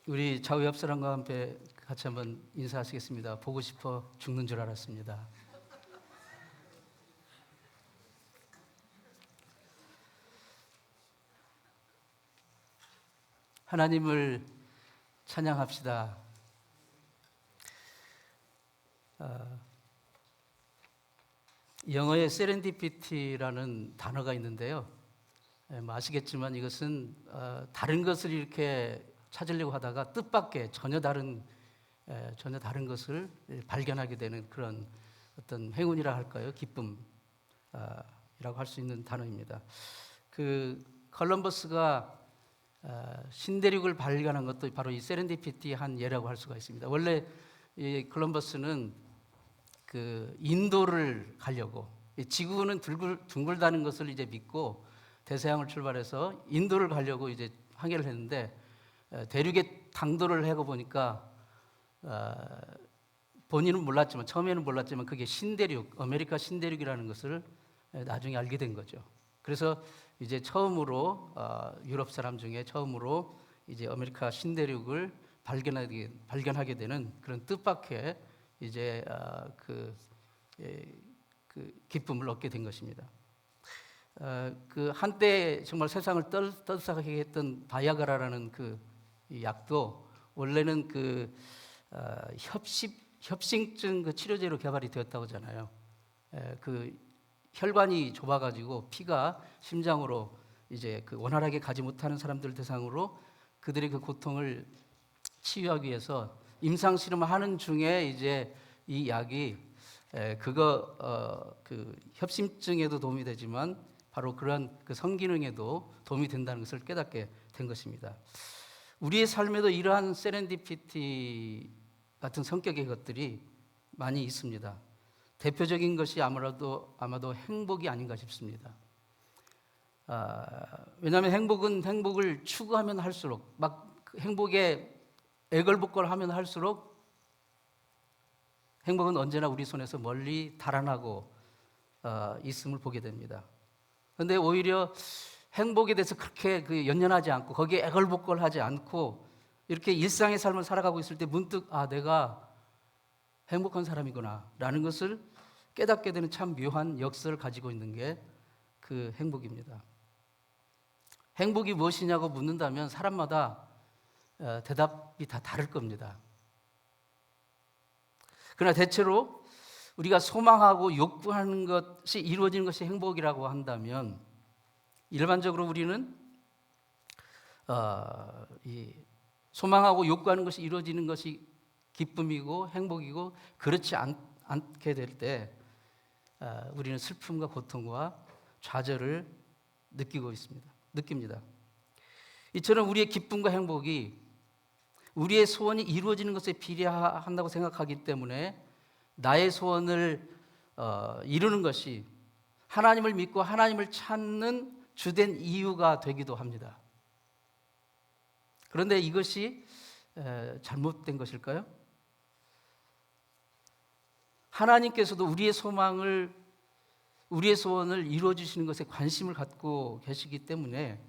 우리 좌우 옆 사람과 함께 같이 한번 인사하시겠습니다. 보고 싶어 죽는 줄 알았습니다. 하나님을 찬양합시다. 영어에 세렌디피티라는 단어가 있는데요. 아시겠지만 이것은 다른 것을 이렇게 찾으려고 하다가 뜻밖의 전혀 다른 것을 발견하게 되는 그런 어떤 행운이라 할까요? 기쁨이라고 할 수 있는 단어입니다. 그 컬럼버스가 신대륙을 발견한 것도 바로 이 세렌디피티 한 예라고 할 수가 있습니다. 원래 이 콜럼버스는 그 인도를 가려고, 지구는 둥글다는 것을 이제 믿고 대서양을 출발해서 인도를 가려고 이제 항해를 했는데, 대륙에 당도를 해고 보니까 본인은 몰랐지만, 처음에는 몰랐지만 그게 신대륙, 아메리카 신대륙이라는 것을 나중에 알게 된 거죠. 그래서 이제 처음으로 유럽 사람 중에 처음으로 이제 아메리카 신대륙을 발견하게 되는 그런 뜻밖의 이제 그 기쁨을 얻게 된 것입니다. 그 한때 정말 세상을 떠들썩하게 했던 바이아그라라는 그 약도 원래는 그 협심증 그 치료제로 개발이 되었다고 하잖아요. 그 혈관이 좁아가지고 피가 심장으로 이제 그 원활하게 가지 못하는 사람들 대상으로 그들의 그 고통을 치유하기 위해서 임상 실험하는 중에 이제 이 약이 그 협심증에도 도움이 되지만 바로 그런 그 성기능에도 도움이 된다는 것을 깨닫게 된 것입니다. 우리의 삶에도 이러한 세렌디피티 같은 성격의 것들이 많이 있습니다. 대표적인 것이 아마도 행복이 아닌가 싶습니다. 왜냐하면 행복을 추구하면 할수록, 막 행복에 애걸복걸하면 할수록 행복은 언제나 우리 손에서 멀리 달아나고 있음을 보게 됩니다. 그런데 오히려 행복에 대해서 그렇게 연연하지 않고 거기에 애걸복걸하지 않고 이렇게 일상의 삶을 살아가고 있을 때 문득 내가 행복한 사람이구나 라는 것을 깨닫게 되는 참 묘한 역사를 가지고 있는 게 그 행복입니다. 행복이 무엇이냐고 묻는다면 사람마다 대답이 다 다를 겁니다. 그러나 대체로 우리가 소망하고 욕구하는 것이 이루어지는 것이 행복이라고 한다면 일반적으로 우리는 이 소망하고 욕구하는 것이 이루어지는 것이 기쁨이고 행복이고 그렇지 않게 될 때 우리는 슬픔과 고통과 좌절을 느낍니다. 이처럼 우리의 기쁨과 행복이 우리의 소원이 이루어지는 것에 비례한다고 생각하기 때문에 나의 소원을 이루는 것이 하나님을 믿고 하나님을 찾는 주된 이유가 되기도 합니다. 그런데 이것이 잘못된 것일까요? 하나님께서도 우리의 소원을 이루어 주시는 것에 관심을 갖고 계시기 때문에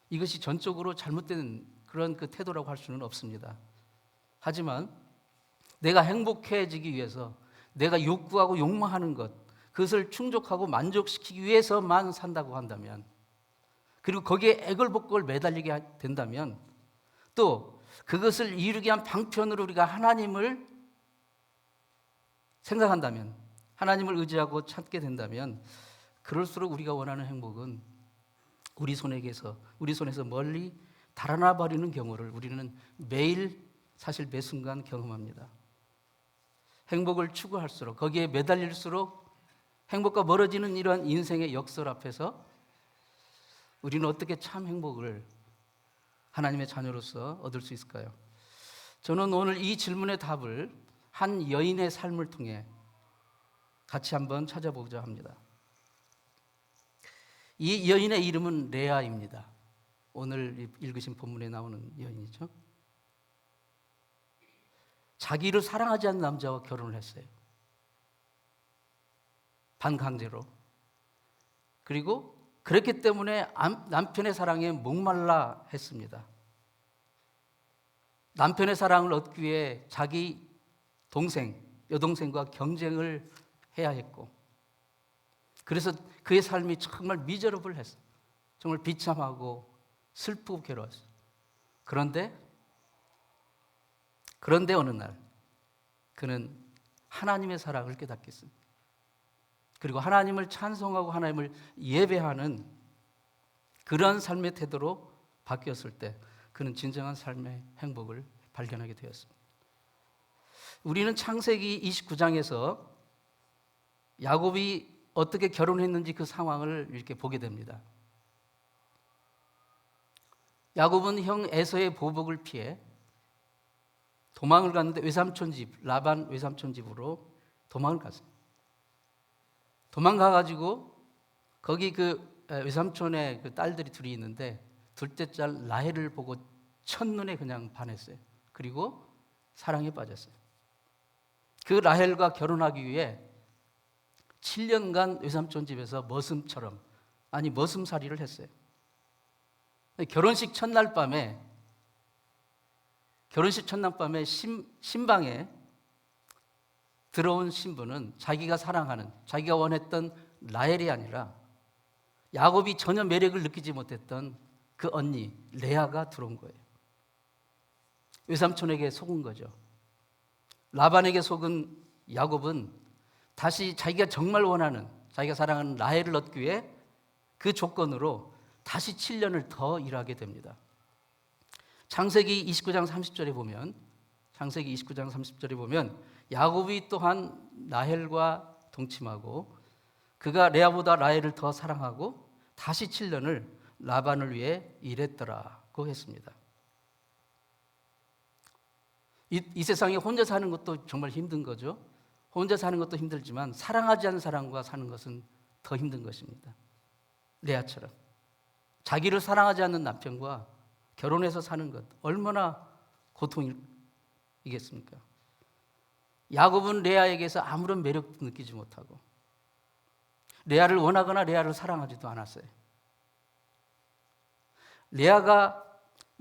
이것이 전적으로 잘못된 그런 그 태도라고 할 수는 없습니다. 하지만 내가 행복해지기 위해서 내가 욕구하고 욕망하는 것, 그것을 충족하고 만족시키기 위해서만 산다고 한다면, 그리고 거기에 애걸복걸 매달리게 된다면, 또 그것을 이루기 위한 방편으로 우리가 하나님을 생각한다면, 하나님을 의지하고 찾게 된다면 그럴수록 우리가 원하는 행복은 우리 손에서 멀리 달아나 버리는 경우를 우리는 매일, 사실 매 순간 경험합니다. 행복을 추구할수록, 거기에 매달릴수록 행복과 멀어지는 이러한 인생의 역설 앞에서 우리는 어떻게 참 행복을 하나님의 자녀로서 얻을 수 있을까요? 저는 오늘 이 질문의 답을 한 여인의 삶을 통해 같이 한번 찾아보고자 합니다. 이 여인의 이름은 레아입니다. 오늘 읽으신 본문에 나오는 여인이죠. 자기를 사랑하지 않는 남자와 결혼을 했어요. 반강제로. 그리고 그렇기 때문에 남편의 사랑에 목말라 했습니다. 남편의 사랑을 얻기 위해 자기 동생, 여동생과 경쟁을 해야 했고, 그래서 그의 삶이 정말 미저러블했어. 정말 비참하고 슬프고 괴로웠어. 그런데 어느 날 그는 하나님의 사랑을 깨닫겠습니다. 그리고 하나님을 찬송하고 하나님을 예배하는 그런 삶의 태도로 바뀌었을 때 그는 진정한 삶의 행복을 발견하게 되었습니다. 우리는 창세기 29장에서 야곱이 어떻게 결혼했는지 그 상황을 이렇게 보게 됩니다. 야곱은 형 에서의 보복을 피해 도망을 갔는데 외삼촌 집, 라반 외삼촌 집으로 도망을 갔어요. 도망가가지고 거기 그 외삼촌의 그 딸들이 둘이 있는데 둘째 딸 라헬을 보고 첫눈에 그냥 반했어요. 그리고 사랑에 빠졌어요. 그 라헬과 결혼하기 위해 7년간 외삼촌 집에서 머슴살이를 했어요. 결혼식 첫날 밤에 신방에 들어온 신부는 자기가 사랑하는, 자기가 원했던 라헬이 아니라 야곱이 전혀 매력을 느끼지 못했던 그 언니 레아가 들어온 거예요. 외삼촌에게 속은 거죠. 라반에게 속은 야곱은 다시 자기가 정말 원하는, 자기가 사랑하는 라헬을 얻기 위해 그 조건으로 다시 7년을 더 일하게 됩니다. 창세기 29장 30절에 보면 야곱이 또한 라헬과 동침하고 그가 레아보다 라헬을 더 사랑하고 다시 7년을 라반을 위해 일했더라고 했습니다. 이 세상에 혼자 사는 것도 정말 힘든 거죠. 혼자 사는 것도 힘들지만 사랑하지 않는 사람과 사는 것은 더 힘든 것입니다. 레아처럼 자기를 사랑하지 않는 남편과 결혼해서 사는 것 얼마나 고통이겠습니까? 야곱은 레아에게서 아무런 매력도 느끼지 못하고 레아를 원하거나 레아를 사랑하지도 않았어요. 레아가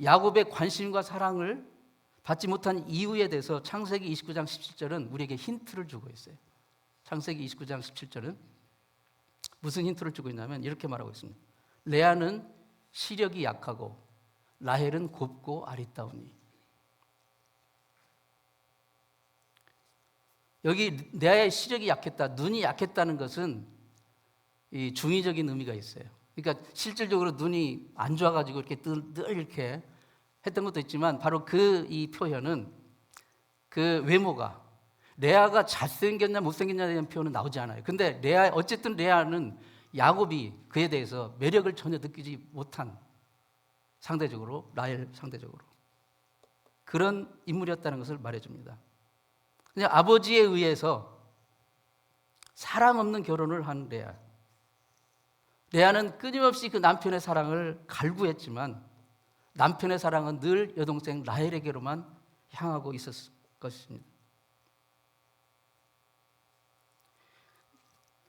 야곱의 관심과 사랑을 받지 못한 이유에 대해서 창세기 29장 17절은 우리에게 힌트를 주고 있어요. 창세기 29장 17절은 무슨 힌트를 주고 있냐면 이렇게 말하고 있습니다. 레아는 시력이 약하고 라헬은 곱고 아리따우니. 여기 레아의 시력이 약했다, 눈이 약했다는 것은 이 중의적인 의미가 있어요. 그러니까 실질적으로 눈이 안 좋아가지고 이렇게 늘 이렇게 했던 것도 있지만 바로 이 표현은 그 외모가 레아가 잘생겼냐 못생겼냐에 대한 표현은 나오지 않아요. 근데 어쨌든 레아는 야곱이 그에 대해서 매력을 전혀 느끼지 못한 상대적으로 라헬 상대적으로 그런 인물이었다는 것을 말해줍니다. 그냥 아버지에 의해서 사랑 없는 결혼을 한 레아. 레아는 끊임없이 그 남편의 사랑을 갈구했지만 남편의 사랑은 늘 여동생 라헬에게로만 향하고 있었을 것입니다.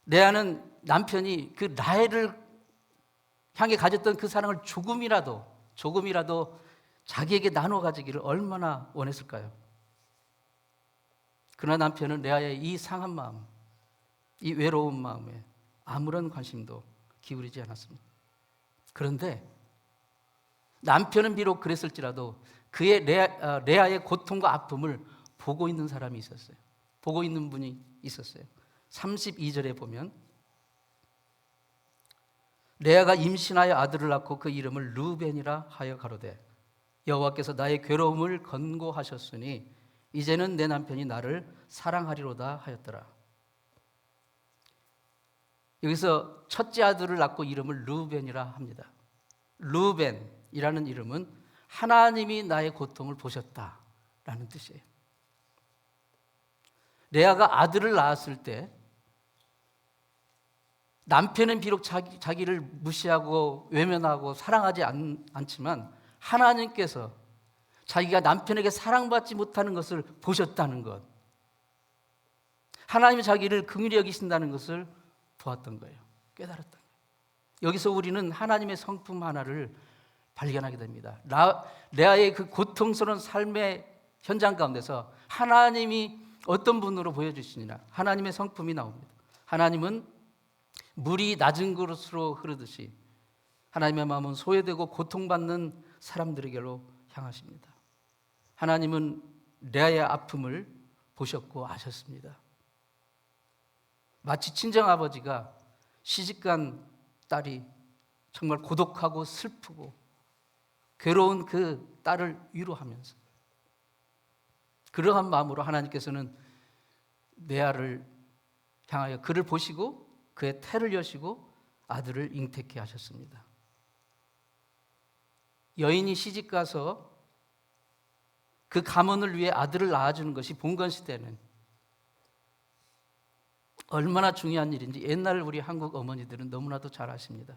레아는 남편이 그 라헬을 향해 가졌던 그 사랑을 조금이라도 자기에게 나눠 가지기를 얼마나 원했을까요? 그러나 남편은 레아의 이 상한 마음, 이 외로운 마음에 아무런 관심도 기울이지 않았습니다. 그런데 남편은 비록 그랬을지라도 그의 레아의 고통과 아픔을 보고 있는 사람이 있었어요. 보고 있는 분이 있었어요. 32절에 보면 레아가 임신하여 아들을 낳고 그 이름을 르우벤이라 하여 가로되 여호와께서 나의 괴로움을 건고하셨으니 이제는 내 남편이 나를 사랑하리로다 하였더라. 여기서 첫째 아들을 낳고 이름을 르우벤이라 합니다. 르우벤이라는 이름은 하나님이 나의 고통을 보셨다라는 뜻이에요. 레아가 아들을 낳았을 때 남편은 비록 자기를 무시하고 외면하고 사랑하지 않지만 하나님께서 자기가 남편에게 사랑받지 못하는 것을 보셨다는 것, 하나님이 자기를 긍휼히 여기신다는 것을 보았던 거예요. 깨달았던 거예요. 여기서 우리는 하나님의 성품 하나를 발견하게 됩니다. 레아의 그 고통스러운 삶의 현장 가운데서 하나님이 어떤 분으로 보여주시느냐, 하나님의 성품이 나옵니다. 하나님은 물이 낮은 그릇으로 흐르듯이 하나님의 마음은 소외되고 고통받는 사람들에게로 향하십니다. 하나님은 레아의 아픔을 보셨고 아셨습니다. 마치 친정아버지가 시집간 딸이 정말 고독하고 슬프고 괴로운 그 딸을 위로하면서 그러한 마음으로 하나님께서는 레아를 향하여 그를 보시고 그의 태를 여시고 아들을 잉태케 하셨습니다. 여인이 시집가서 그 가문을 위해 아들을 낳아주는 것이 봉건시대는 얼마나 중요한 일인지 옛날 우리 한국 어머니들은 너무나도 잘 아십니다.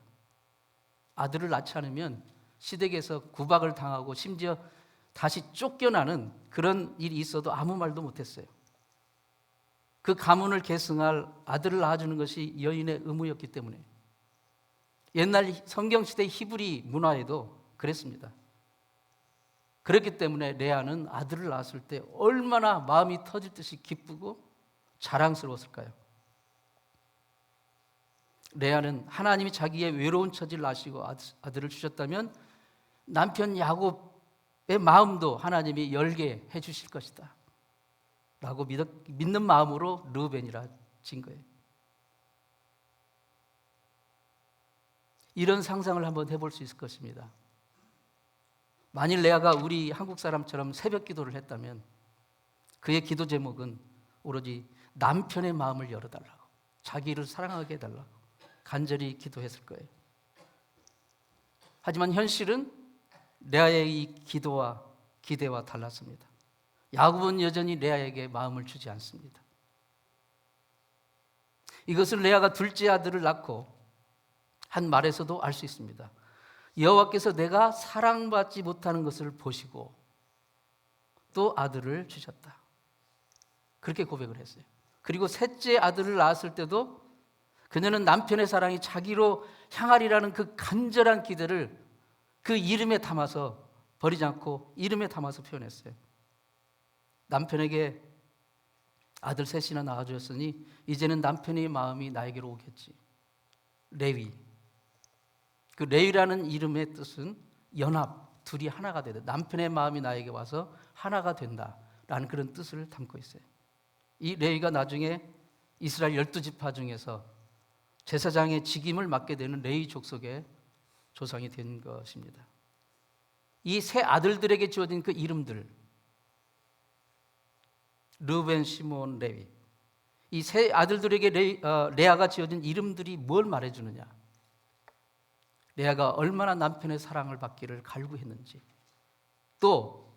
아들을 낳지 않으면 시댁에서 구박을 당하고 심지어 다시 쫓겨나는 그런 일이 있어도 아무 말도 못했어요. 그 가문을 계승할 아들을 낳아주는 것이 여인의 의무였기 때문에 옛날 성경시대 히브리 문화에도 그랬습니다. 그렇기 때문에 레아는 아들을 낳았을 때 얼마나 마음이 터질 듯이 기쁘고 자랑스러웠을까요? 레아는 하나님이 자기의 외로운 처지를 아시고 아들을 주셨다면 남편 야곱의 마음도 하나님이 열게 해주실 것이다 라고 믿는 마음으로 르우벤이라 진 거예요. 이런 상상을 한번 해볼 수 있을 것입니다. 만일 레아가 우리 한국 사람처럼 새벽 기도를 했다면 그의 기도 제목은 오로지 남편의 마음을 열어달라고, 자기를 사랑하게 해달라고 간절히 기도했을 거예요. 하지만 현실은 레아의 이 기도와 기대와 달랐습니다. 야곱은 여전히 레아에게 마음을 주지 않습니다. 이것을 레아가 둘째 아들을 낳고 한 말에서도 알 수 있습니다. 여호와께서 내가 사랑받지 못하는 것을 보시고 또 아들을 주셨다. 그렇게 고백을 했어요. 그리고 셋째 아들을 낳았을 때도 그녀는 남편의 사랑이 자기로 향하리라는 그 간절한 기대를 그 이름에 담아서 버리지 않고 이름에 담아서 표현했어요. 남편에게 아들 셋이나 낳아주었으니 이제는 남편의 마음이 나에게로 오겠지. 레위. 그 레위라는 이름의 뜻은 연합, 둘이 하나가 되다. 남편의 마음이 나에게 와서 하나가 된다라는 그런 뜻을 담고 있어요. 이 레위가 나중에 이스라엘 12지파 중에서 제사장의 직임을 맡게 되는 레위 족속의 조상이 된 것입니다. 이 세 아들들에게 주어진 그 이름들, 르우벤, 시므온, 레위, 이 세 아들들에게 레아가 지어진 이름들이 뭘 말해주느냐? 레아가 얼마나 남편의 사랑을 받기를 갈구했는지, 또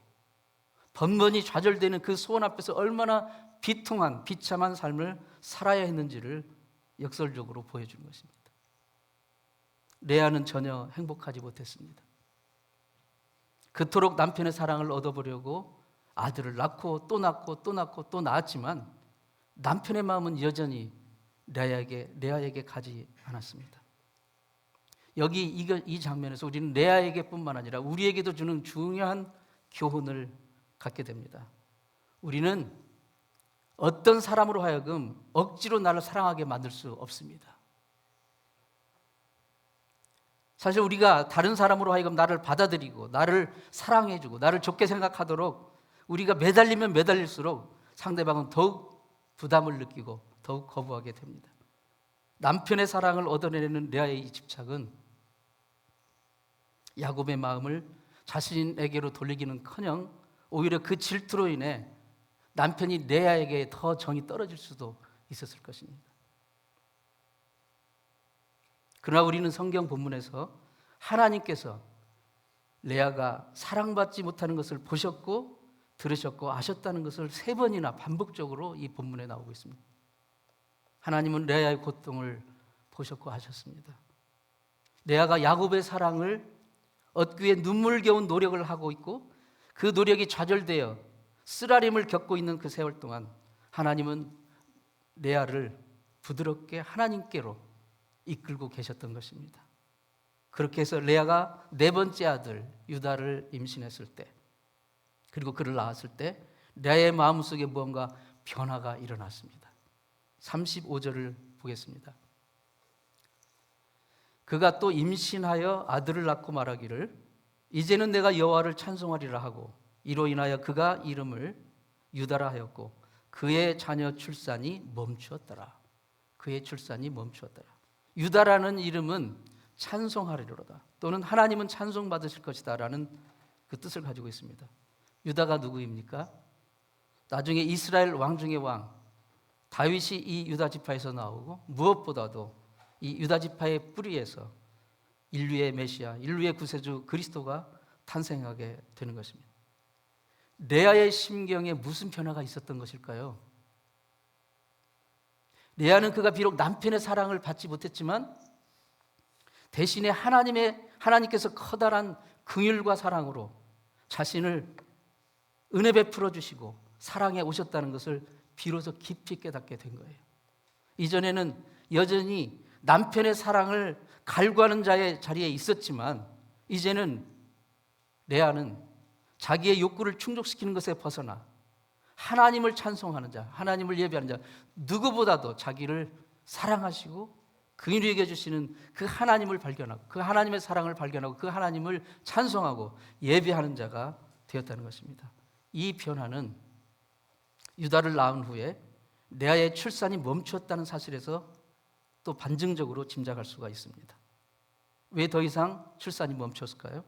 번번이 좌절되는 그 소원 앞에서 얼마나 비통한 비참한 삶을 살아야 했는지를 역설적으로 보여준 것입니다. 레아는 전혀 행복하지 못했습니다. 그토록 남편의 사랑을 얻어보려고 아들을 낳고 또 낳고 또 낳고 또 낳았지만 남편의 마음은 여전히 레아에게 가지 않았습니다. 여기 이 장면에서 우리는 레아에게뿐만 아니라 우리에게도 주는 중요한 교훈을 갖게 됩니다. 우리는 어떤 사람으로 하여금 억지로 나를 사랑하게 만들 수 없습니다. 사실 우리가 다른 사람으로 하여금 나를 받아들이고 나를 사랑해주고 나를 좋게 생각하도록 우리가 매달리면 매달릴수록 상대방은 더욱 부담을 느끼고 더욱 거부하게 됩니다. 남편의 사랑을 얻어내는 레아의 이 집착은 야곱의 마음을 자신에게로 돌리기는커녕 오히려 그 질투로 인해 남편이 레아에게 더 정이 떨어질 수도 있었을 것입니다. 그러나 우리는 성경 본문에서 하나님께서 레아가 사랑받지 못하는 것을 보셨고 들으셨고 아셨다는 것을 3번이나 반복적으로 이 본문에 나오고 있습니다. 하나님은 레아의 고통을 보셨고 아셨습니다. 레아가 야곱의 사랑을 얻기 위해 눈물겨운 노력을 하고 있고 그 노력이 좌절되어 쓰라림을 겪고 있는 그 세월 동안 하나님은 레아를 부드럽게 하나님께로 이끌고 계셨던 것입니다. 그렇게 해서 레아가 네 번째 아들 유다를 임신했을 때, 그리고 그를 낳았을 때 레아의 마음속에 무언가 변화가 일어났습니다. 35절을 보겠습니다. 그가 또 임신하여 아들을 낳고 말하기를 이제는 내가 여호와를 찬송하리라 하고 이로 인하여 그가 이름을 유다라 하였고 그의 자녀 출산이 멈추었더라. 그의 출산이 멈추었더라. 유다라는 이름은 찬송하리로다, 또는 하나님은 찬송받으실 것이다 라는 그 뜻을 가지고 있습니다. 유다가 누구입니까? 나중에 이스라엘 왕 중의 왕 다윗이 이 유다 지파에서 나오고, 무엇보다도 이 유다 지파의 뿌리에서 인류의 메시아, 인류의 구세주 그리스도가 탄생하게 되는 것입니다. 레아의 심경에 무슨 변화가 있었던 것일까요? 레아는 그가 비록 남편의 사랑을 받지 못했지만 대신에 하나님께서 커다란 긍휼과 사랑으로 자신을 은혜 베풀어 주시고 사랑해 오셨다는 것을 비로소 깊이 깨닫게 된 거예요. 이전에는 여전히 남편의 사랑을 갈구하는 자의 자리에 있었지만 이제는 레아는 자기의 욕구를 충족시키는 것에 벗어나 하나님을 찬송하는 자, 하나님을 예배하는 자, 누구보다도 자기를 사랑하시고 긍휼히 여겨주시는 그 하나님을 발견하고 그 하나님의 사랑을 발견하고 그 하나님을 찬송하고 예배하는 자가 되었다는 것입니다. 이 변화는 유다를 낳은 후에 레아의 출산이 멈추었다는 사실에서 또 반증적으로 짐작할 수가 있습니다. 왜 더 이상 출산이 멈췄을까요?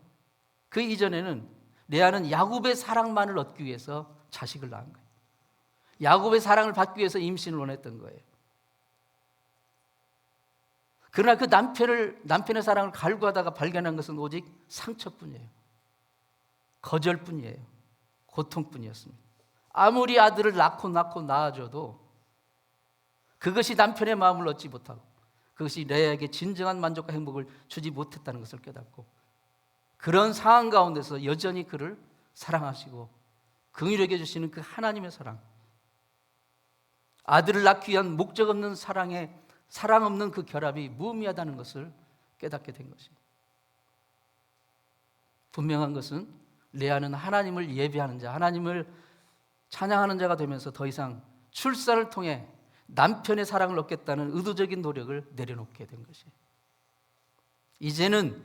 그 이전에는 레아는 야곱의 사랑만을 얻기 위해서 자식을 낳은 거예요. 야곱의 사랑을 받기 위해서 임신을 원했던 거예요. 그러나 그 남편의 사랑을 갈구하다가 발견한 것은 오직 상처뿐이에요. 거절뿐이에요. 고통뿐이었습니다. 아무리 아들을 낳고 낳아줘도 그것이 남편의 마음을 얻지 못하고 그것이 레아에게 진정한 만족과 행복을 주지 못했다는 것을 깨닫고, 그런 상황 가운데서 여전히 그를 사랑하시고 긍휼히 여겨주시는 그 하나님의 사랑, 아들을 낳기 위한 목적 없는 사랑 없는 그 결합이 무의미하다는 것을 깨닫게 된 것입니다. 분명한 것은 레아는 하나님을 예배하는 자, 하나님을 찬양하는 자가 되면서 더 이상 출산을 통해 남편의 사랑을 얻겠다는 의도적인 노력을 내려놓게 된 것이에요. 이제는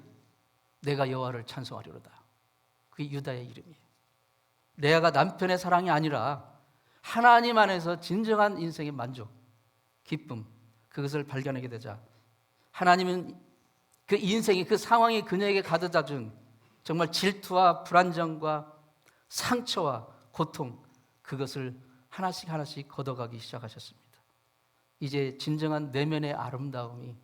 내가 여호와를 찬송하리로다. 그게 유다의 이름이에요. 레아가 남편의 사랑이 아니라 하나님 안에서 진정한 인생의 만족, 기쁨, 그것을 발견하게 되자 하나님은 그 인생이, 그 상황이 그녀에게 가져다 준 정말 질투와 불안정과 상처와 고통, 그것을 하나씩 하나씩 걷어가기 시작하셨습니다. 이제 진정한 내면의 아름다움이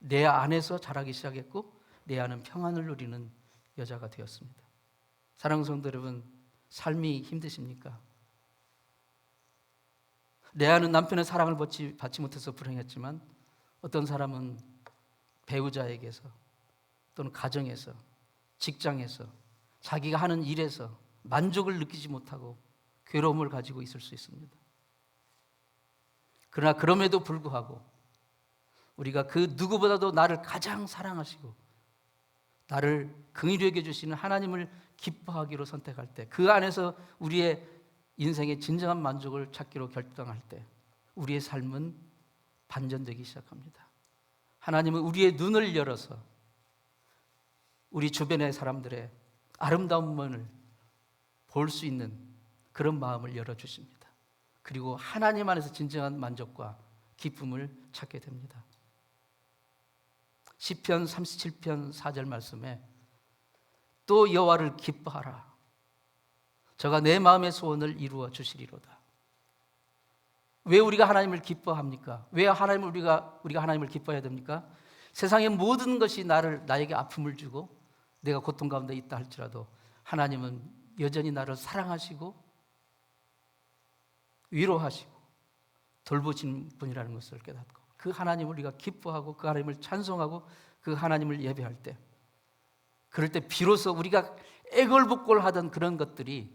레아 안에서 자라기 시작했고 레아는 평안을 누리는 여자가 되었습니다. 사랑하는 성도 여러분, 삶이 힘드십니까? 레아는 남편의 사랑을 받지 못해서 불행했지만 어떤 사람은 배우자에게서 또는 가정에서, 직장에서, 자기가 하는 일에서 만족을 느끼지 못하고 괴로움을 가지고 있을 수 있습니다. 그러나 그럼에도 불구하고 우리가 그 누구보다도 나를 가장 사랑하시고 나를 긍휼히 여겨주시는 하나님을 기뻐하기로 선택할 때, 그 안에서 우리의 인생의 진정한 만족을 찾기로 결정할 때 우리의 삶은 반전되기 시작합니다. 하나님은 우리의 눈을 열어서 우리 주변의 사람들의 아름다운 면을 볼 수 있는 그런 마음을 열어주십니다. 그리고 하나님 안에서 진정한 만족과 기쁨을 찾게 됩니다. 시편 37편 4절 말씀에 또 여호와를 기뻐하라. 저가 내 마음의 소원을 이루어 주시리로다. 왜 우리가 하나님을 기뻐합니까? 왜 우리가 하나님을 기뻐해야 됩니까? 세상의 모든 것이 나에게 아픔을 주고 내가 고통 가운데 있다 할지라도 하나님은 여전히 나를 사랑하시고 위로하시고 돌보신 분이라는 것을 깨닫고 그 하나님을 우리가 기뻐하고 그 하나님을 찬송하고 그 하나님을 예배할 때, 그럴 때 비로소 우리가 애걸복걸하던 그런 것들이,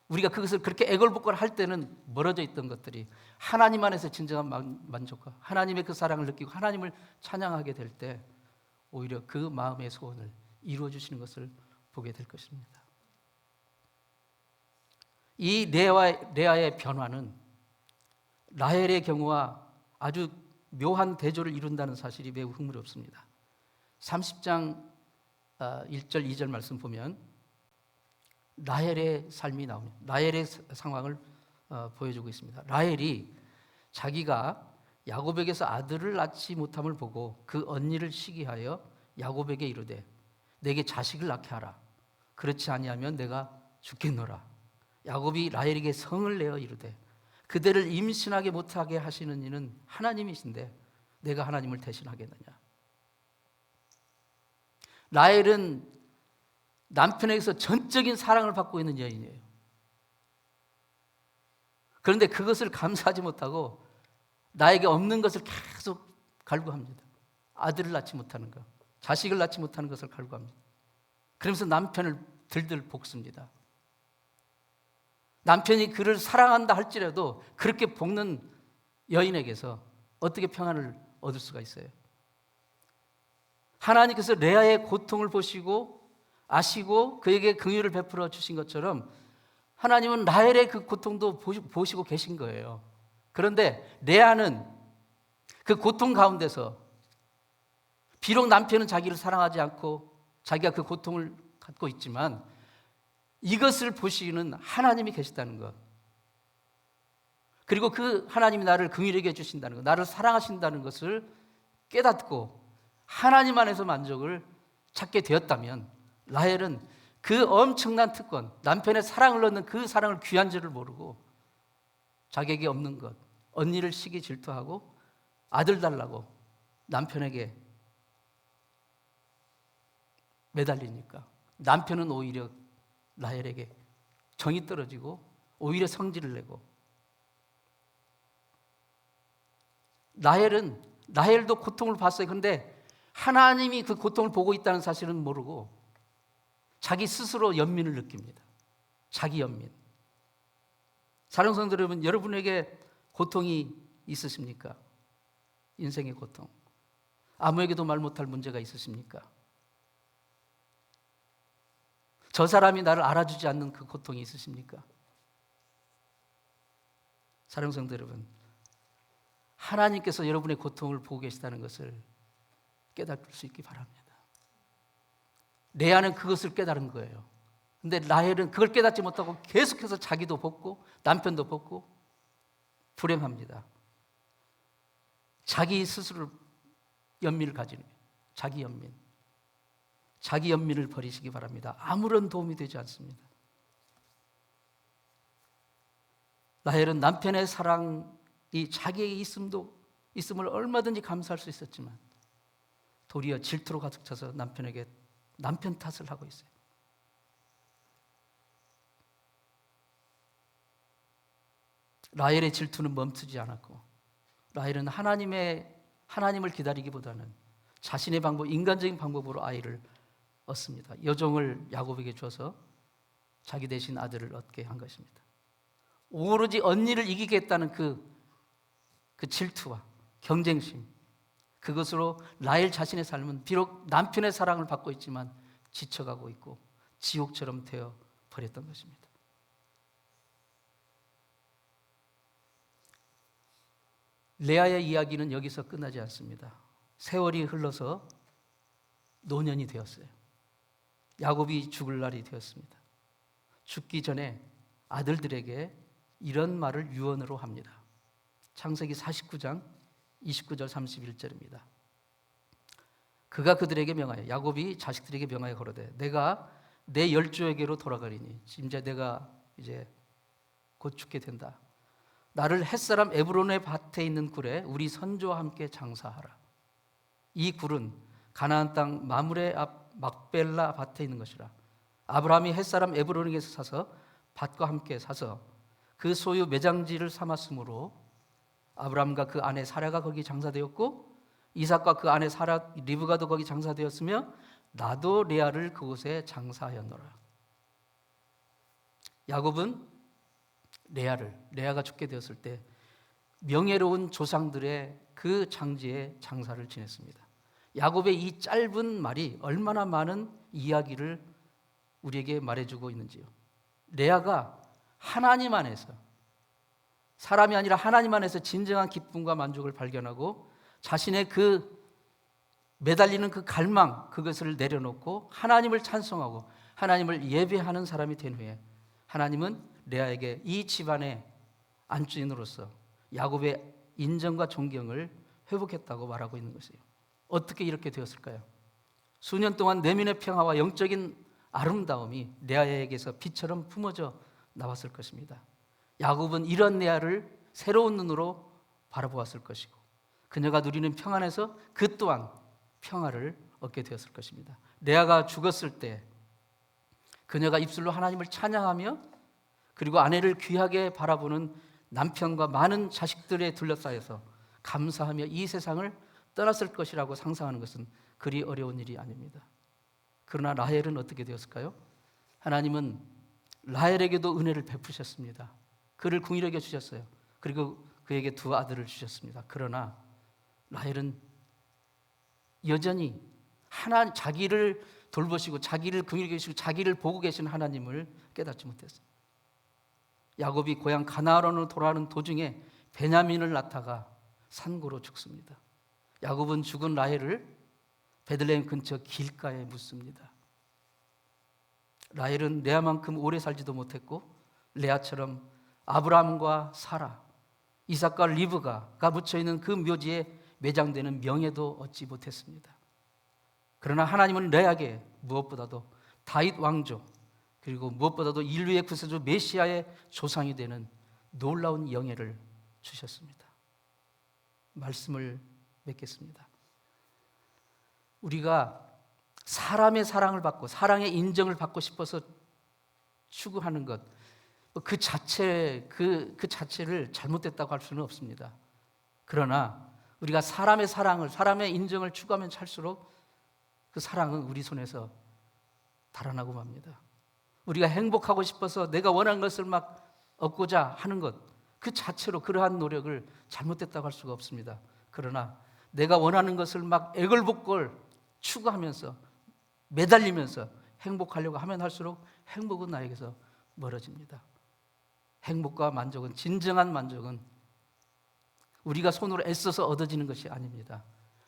우리가 그것을 그렇게 애걸복걸할 때는 멀어져 있던 것들이 하나님 안에서 진정한 만족과 하나님의 그 사랑을 느끼고 하나님을 찬양하게 될 때 오히려 그 마음의 소원을 이루어 주시는 것을 보게 될 것입니다. 이 레아의 변화는 라헬의 경우와 아주 묘한 대조를 이룬다는 사실이 매우 흥미롭습니다. 30장 1절 2절 말씀 보면 라헬의 삶이 나옵니다. 라헬의 상황을 보여주고 있습니다. 라헬이 자기가 야곱에게서 아들을 낳지 못함을 보고 그 언니를 시기하여 야곱에게 이르되 내게 자식을 낳게 하라. 그렇지 아니하면 내가 죽겠노라. 야곱이 라헬에게 성을 내어 이르되 그대를 임신하게 못하게 하시는 이는 하나님이신데 내가 하나님을 대신하겠느냐. 라헬은 남편에게서 전적인 사랑을 받고 있는 여인이에요. 그런데 그것을 감사하지 못하고 나에게 없는 것을 계속 갈구합니다. 아들을 낳지 못하는 것, 자식을 낳지 못하는 것을 갈구합니다. 그러면서 남편을 들들 볶습니다. 남편이 그를 사랑한다 할지라도 그렇게 볶는 여인에게서 어떻게 평안을 얻을 수가 있어요? 하나님께서 레아의 고통을 보시고 아시고 그에게 긍휼을 베풀어 주신 것처럼 하나님은 라헬의 그 고통도 보시고 계신 거예요. 그런데 레아는 그 고통 가운데서 비록 남편은 자기를 사랑하지 않고 자기가 그 고통을 갖고 있지만 이것을 보시는 하나님이 계시다는 것, 그리고 그 하나님이 나를 긍휼하게 해주신다는 것, 나를 사랑하신다는 것을 깨닫고 하나님 안에서 만족을 찾게 되었다면 라헬은 그 엄청난 특권, 남편의 사랑을 얻는 그 사랑을 귀한 줄을 모르고 자기에게 없는 것, 언니를 시기 질투하고 아들 달라고 남편에게 매달리니까 남편은 오히려 라헬에게 정이 떨어지고 오히려 성질을 내고, 라헬도 고통을 봤어요. 그런데 하나님이 그 고통을 보고 있다는 사실은 모르고 자기 스스로 연민을 느낍니다. 자기 연민. 사랑하는 성도 여러분, 여러분에게 고통이 있으십니까? 인생의 고통. 아무에게도 말 못할 문제가 있으십니까? 저 사람이 나를 알아주지 않는 그 고통이 있으십니까? 사랑하는 성도 여러분, 하나님께서 여러분의 고통을 보고 계시다는 것을 깨달을 수 있기 바랍니다. 레아는 그것을 깨달은 거예요. 근데 라헬은 그걸 깨닫지 못하고 계속해서 자기도 벗고 남편도 벗고 불행합니다. 자기 스스로 연민을 가지는 거예요. 자기 연민을 버리시기 바랍니다. 아무런 도움이 되지 않습니다. 라헬은 남편의 사랑이 자기에게 있음을 얼마든지 감사할 수 있었지만 도리어 질투로 가득 차서 남편에게 남편 탓을 하고 있어요. 라헬의 질투는 멈추지 않았고 라헬은 하나님을 기다리기보다는 자신의 인간적인 방법으로 아이를 얻습니다. 여종을 야곱에게 줘서 자기 대신 아들을 얻게 한 것입니다. 오로지 언니를 이기겠다는 그 질투와 경쟁심, 그것으로 라헬 자신의 삶은 비록 남편의 사랑을 받고 있지만 지쳐가고 있고 지옥처럼 되어 버렸던 것입니다. 레아의 이야기는 여기서 끝나지 않습니다. 세월이 흘러서 노년이 되었어요. 야곱이 죽을 날이 되었습니다. 죽기 전에 아들들에게 이런 말을 유언으로 합니다. 창세기 49장 29절 31절입니다. 그가 그들에게 명하여, 야곱이 자식들에게 명하여 거르되 내가 내 열조에게로 돌아가리니 내가 이제 곧 죽게 된다. 나를 햇사람 에브론의 밭에 있는 굴에 우리 선조와 함께 장사하라. 이 굴은 가나안 땅 마므레 앞 막벨라 밭에 있는 것이라. 아브라함이 햇사람 에브론에게서 사서 밭과 함께 사서 그 소유 매장지를 삼았으므로 아브라함과 그 아내 사라가 거기 장사되었고 이삭과 그 아내 사라 리브가도 거기 장사되었으며 나도 레아를 그곳에 장사하였노라. 야곱은 레아가 죽게 되었을 때 명예로운 조상들의 그 장지에 장사를 지냈습니다. 야곱의 이 짧은 말이 얼마나 많은 이야기를 우리에게 말해주고 있는지요. 레아가 하나님 안에서, 사람이 아니라 하나님 안에서 진정한 기쁨과 만족을 발견하고 자신의 그 매달리는 그 갈망, 그것을 내려놓고 하나님을 찬송하고 하나님을 예배하는 사람이 된 후에 하나님은 레아에게 이 집안의 안주인으로서 야곱의 인정과 존경을 회복했다고 말하고 있는 것이에요. 어떻게 이렇게 되었을까요? 수년 동안 내면의 평화와 영적인 아름다움이 레아에게서 빛처럼 품어져 나왔을 것입니다. 야곱은 이런 레아를 새로운 눈으로 바라보았을 것이고 그녀가 누리는 평안에서 그 또한 평화를 얻게 되었을 것입니다. 레아가 죽었을 때 그녀가 입술로 하나님을 찬양하며 그리고 아내를 귀하게 바라보는 남편과 많은 자식들에 둘러싸여서 감사하며 이 세상을 떠났을 것이라고 상상하는 것은 그리 어려운 일이 아닙니다. 그러나 라헬은 어떻게 되었을까요? 하나님은 라헬에게도 은혜를 베푸셨습니다. 그를 궁히 여겨 주셨어요. 그리고 그에게 두 아들을 주셨습니다. 그러나 라헬은 여전히 자기를 돌보시고 자기를 긍휼히 여기시고 자기를 보고 계신 하나님을 깨닫지 못했어요. 야곱이 고향 가나안으로 돌아가는 도중에 베냐민을 낳다가 산고로 죽습니다. 야곱은 죽은 라헬을 베들레헴 근처 길가에 묻습니다. 라헬은 레아만큼 오래 살지도 못했고 레아처럼 아브라함과 사라, 이삭과 리브가가 묻혀있는 그 묘지에 매장되는 명예도 얻지 못했습니다. 그러나 하나님은 레아에게 무엇보다도 다윗 왕조 그리고 무엇보다도 인류의 구세주 메시아의 조상이 되는 놀라운 영예를 주셨습니다. 말씀을 맺겠습니다. 우리가 사람의 사랑을 받고 사랑의 인정을 받고 싶어서 추구하는 것, 그 자체를 잘못됐다고 할 수는 없습니다. 그러나 우리가 사람의 사랑을, 사람의 인정을 추구하면 할수록 그 사랑은 우리 손에서 달아나고 맙니다. 우리가 행복하고 싶어서 내가 원하는 것을 막 얻고자 하는 것, 그 자체로 그러한 노력을 잘못됐다고 할 수가 없습니다. 그러나 내가 원하는 것을 막 애걸복걸 추구하면서 매달리면서 행복하려고 하면 할수록 행복은 나에게서 멀어집니다. 행복과 만족은, 진정한 만족은 우리가 손으로 애써서 얻어지는 것이 아닙니다.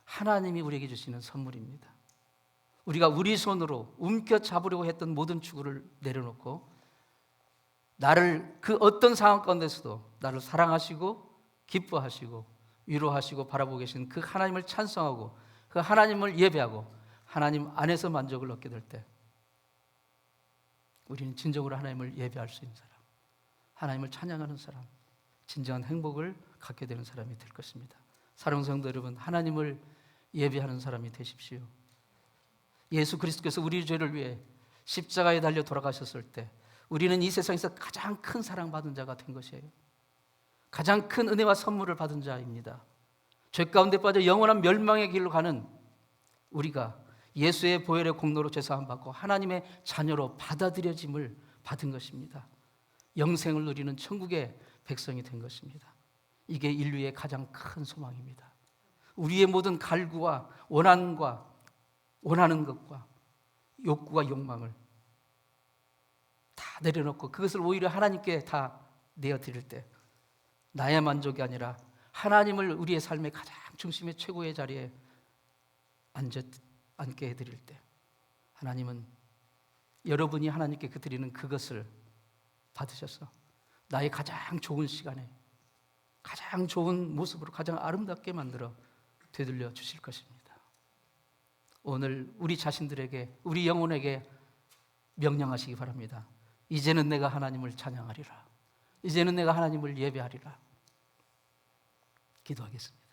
하나님이 우리에게 주시는 선물입니다. 우리가 우리 손으로 움켜잡으려고 했던 모든 추구를 내려놓고 나를 그 어떤 상황 가운데서도 나를 사랑하시고 기뻐하시고 위로하시고 바라보고 계신 그 하나님을 찬송하고 그 하나님을 예배하고 하나님 안에서 만족을 얻게 될 때 우리는 진정으로 하나님을 예배할 수 있는 사람, 하나님을 찬양하는 사람, 진정한 행복을 갖게 되는 사람이 될 것입니다. 사랑하는 성도 여러분, 하나님을 예배하는 사람이 되십시오. 예수 그리스도께서 우리 죄를 위해 십자가에 달려 돌아가셨을 때 우리는 이 세상에서 가장 큰 사랑받은 자가 된 것이에요. 가장 큰 은혜와 선물을 받은 자입니다. 죄 가운데 빠져 영원한 멸망의 길로 가는 우리가 예수의 보혈의 공로로 죄사함 받고 하나님의 자녀로 받아들여짐을 받은 것입니다. 영생을 누리는 천국의 백성이 된 것입니다. 이게 인류의 가장 큰 소망입니다. 우리의 모든 갈구와 원한과 원하는 것과 욕구와 욕망을 다 내려놓고 그것을 오히려 하나님께 다 내어드릴 때 나의 만족이 아니라 하나님을 우리의 삶의 가장 중심의 최고의 자리에 앉게 해드릴 때 하나님은 여러분이 하나님께 드리는 그것을 받으셔서 나의 가장 좋은 시간에 가장 좋은 모습으로 가장 아름답게 만들어 되돌려 주실 것입니다. 오늘 우리 자신들에게 우리 영혼에게 명령하시기 바랍니다. 이제는 내가 하나님을 찬양하리라. 이제는 내가 하나님을 예배하리라. 기도하겠습니다.